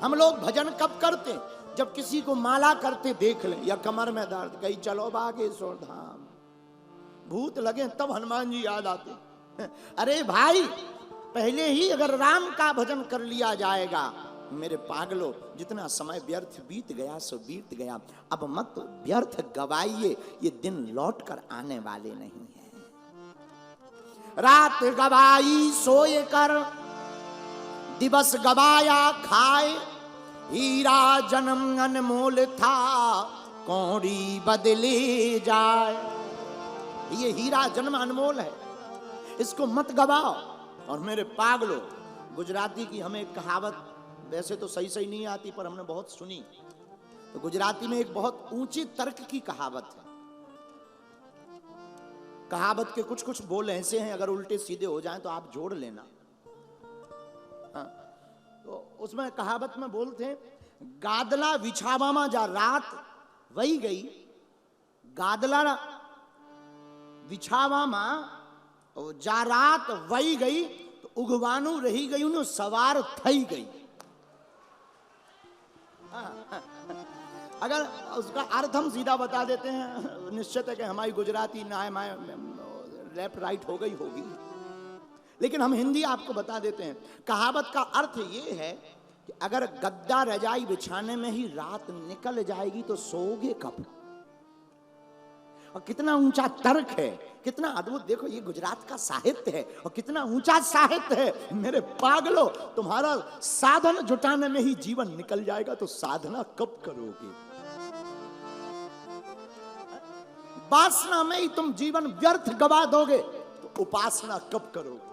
हम लोग भजन कब करते? जब किसी को माला करते देख लें या कमर में दर्द, कहीं चलो बागेश्वर धाम, भूत लगे तब हनुमान जी याद आते। अरे भाई, पहले ही अगर राम का भजन कर लिया जाएगा, मेरे पागलों, जितना समय व्यर्थ बीत गया सो बीत गया, अब मत व्यर्थ गवाइए, ये दिन लौट कर आने वाले नहीं है। रात गवाई सोए कर, दिवस गवाया खाए, हीरा जन्म अनमोल था, कौड़ी बदले जाए। ये हीरा जन्म अनमोल है, इसको मत गवाओ। और मेरे पागलों, गुजराती की हमें एक कहावत, वैसे तो सही सही नहीं आती पर हमने बहुत सुनी, तो गुजराती में एक बहुत ऊंची तर्क की कहावत है। कहावत के कुछ कुछ बोल ऐसे हैं, अगर उल्टे सीधे हो जाएं तो आप जोड़ लेना। हाँ, तो उसमें कहावत में बोलते हैं, गादला विछावा जा रात वही गई, गादला विछावा जा रात वही गई, तो उगवानू रही गई उन्हें सवार थई गई। अगर उसका अर्थ हम सीधा बता देते हैं, निश्चित है कि हमारी गुजराती ना लेफ्ट राइट हो गई होगी, लेकिन हम हिंदी आपको बता देते हैं। कहावत का अर्थ ये है कि अगर गद्दा रजाई बिछाने में ही रात निकल जाएगी तो सोओगे कब? और कितना ऊंचा तर्क है, कितना अद्भुत। देखो, ये गुजरात का साहित्य है और कितना ऊंचा साहित्य है। मेरे पागलों, तुम्हारा साधन जुटाने में ही जीवन निकल जाएगा तो साधना कब करोगे? वासना में ही तुम जीवन व्यर्थ गवा दोगे तो उपासना कब करोगे?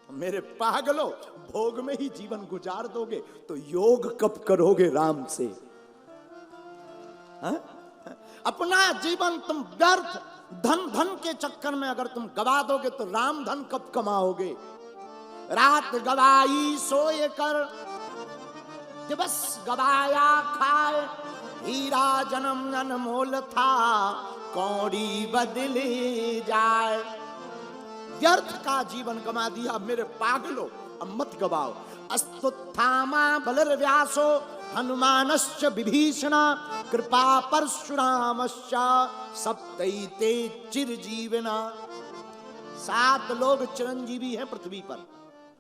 मेरे पागलों, भोग में ही जीवन गुजार दोगे तो योग कब करोगे राम से? हा? अपना जीवन तुम व्यर्थ धन के चक्कर में अगर तुम गवा दोगे तो राम धन कब कमाओगे? रात गवाई सोए कर, दिवस गवाया खाए, हीरा जन्म अनमोल था, कौड़ी बदले जाए। व्यर्थ का जीवन गवा दिया मेरे पागलों, अब मत गवाओ। अस्तुत्थामा बलर्व्यासो हनुमानश्च विभीषण, कृपा परशुरामश्च सप्तैते चिरजीविना। 7 लोग चिरंजीवी हैं पृथ्वी पर,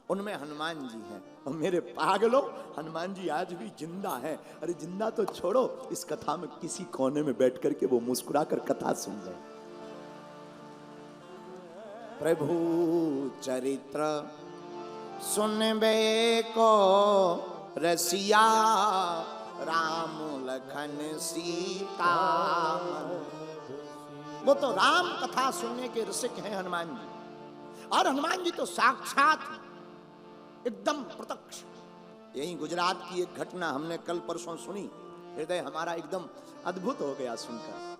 उनमें हनुमान जी हैं। और मेरे पागलों, हनुमान जी आज भी जिंदा हैं। अरे जिंदा तो छोड़ो, इस कथा में किसी कोने में बैठ करके वो मुस्कुरा कर कथा सुन रहे। प्रभु चरित्र सुनबे को रसिया, राम लखन सीता। वो तो राम कथा सुनने के रसिक हैं हनुमान जी। और हनुमान जी तो साक्षात एकदम प्रत्यक्ष। यही गुजरात की एक घटना हमने कल परसों सुनी, हृदय हमारा एकदम अद्भुत हो गया सुनकर।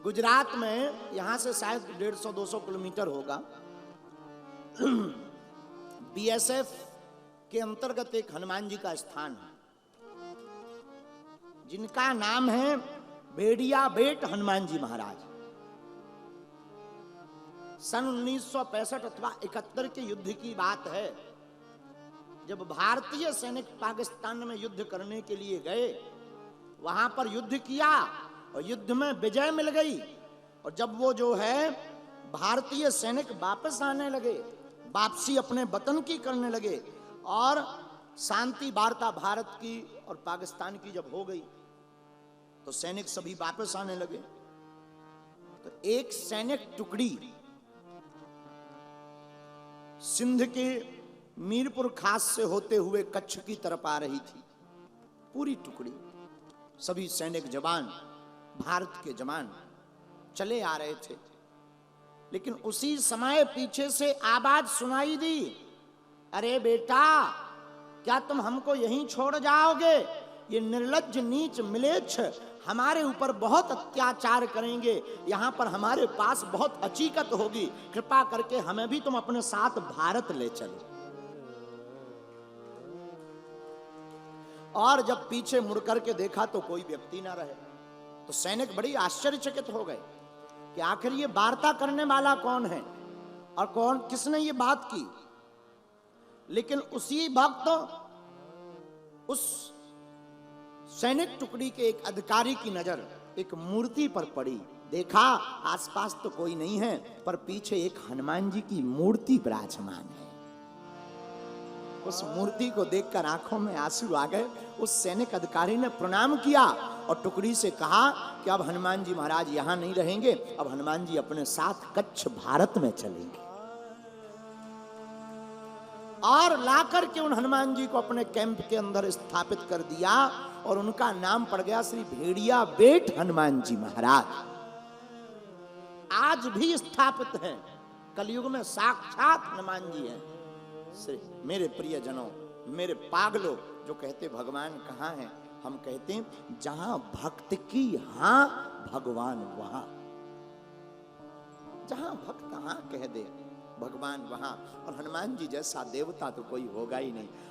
गुजरात में यहां से शायद 150-200 किलोमीटर होगा, बीएसएफ के अंतर्गत एक हनुमान जी का स्थान है, जिनका नाम है भेड़िया बेट हनुमान जी महाराज। सन 1965 अथवा 71 के युद्ध की बात है, जब भारतीय सैनिक पाकिस्तान में युद्ध करने के लिए गए, वहां पर युद्ध किया और युद्ध में विजय मिल गई। और जब वो जो है भारतीय सैनिक वापस आने लगे, वापसी अपने वतन की करने लगे, और शांति वार्ता भारत की और पाकिस्तान की जब हो गई तो सैनिक सभी वापस आने लगे। तो एक सैनिक टुकड़ी सिंध के मीरपुर खास से होते हुए कच्छ की तरफ आ रही थी। पूरी टुकड़ी, सभी सैनिक जवान, भारत के जवान चले आ रहे थे। लेकिन उसी समय पीछे से आवाज सुनाई दी, अरे बेटा, क्या तुम हमको यहीं छोड़ जाओगे? ये निर्लज्ज नीच मिलेच्छ हमारे ऊपर बहुत अत्याचार करेंगे, यहाँ पर हमारे पास बहुत हकीकत होगी, कृपा करके हमें भी तुम अपने साथ भारत ले चलो। और जब पीछे मुड़ करके देखा तो कोई व्यक्ति ना रहे, तो सैनिक बड़ी आश्चर्यचकित हो गए कि आखिर ये वार्ता करने वाला कौन है और किसने ये बात की। लेकिन उसी वक्त उस सैनिक टुकड़ी के एक अधिकारी की नजर एक मूर्ति पर पड़ी। देखा आसपास तो कोई नहीं है, पर पीछे एक हनुमान जी की मूर्ति विराजमान है। उस मूर्ति को देखकर आंखों में आंसू आ गए। उस सैनिक अधिकारी ने प्रणाम किया और टुकड़ी से कहा कि अब हनुमान जी महाराज यहां नहीं रहेंगे, अब हनुमान जी अपने साथ कच्छ भारत में चलेंगे। और लाकर के उन हनुमान जी को अपने कैंप के अंदर स्थापित कर दिया और उनका नाम पड़ गया श्री भेड़िया बेट हनुमान जी महाराज। आज भी स्थापित हैं, कलयुग में साक्षात हनुमान जी हैं। मेरे प्रियजनों, मेरे पागलों जो कहते भगवान कहाँ हैं, हम कहते हैं जहां भक्त की हां भगवान वहां। जहां भक्त हां कह दे भगवान वहां। और हनुमान जी जैसा देवता तो कोई होगा ही नहीं।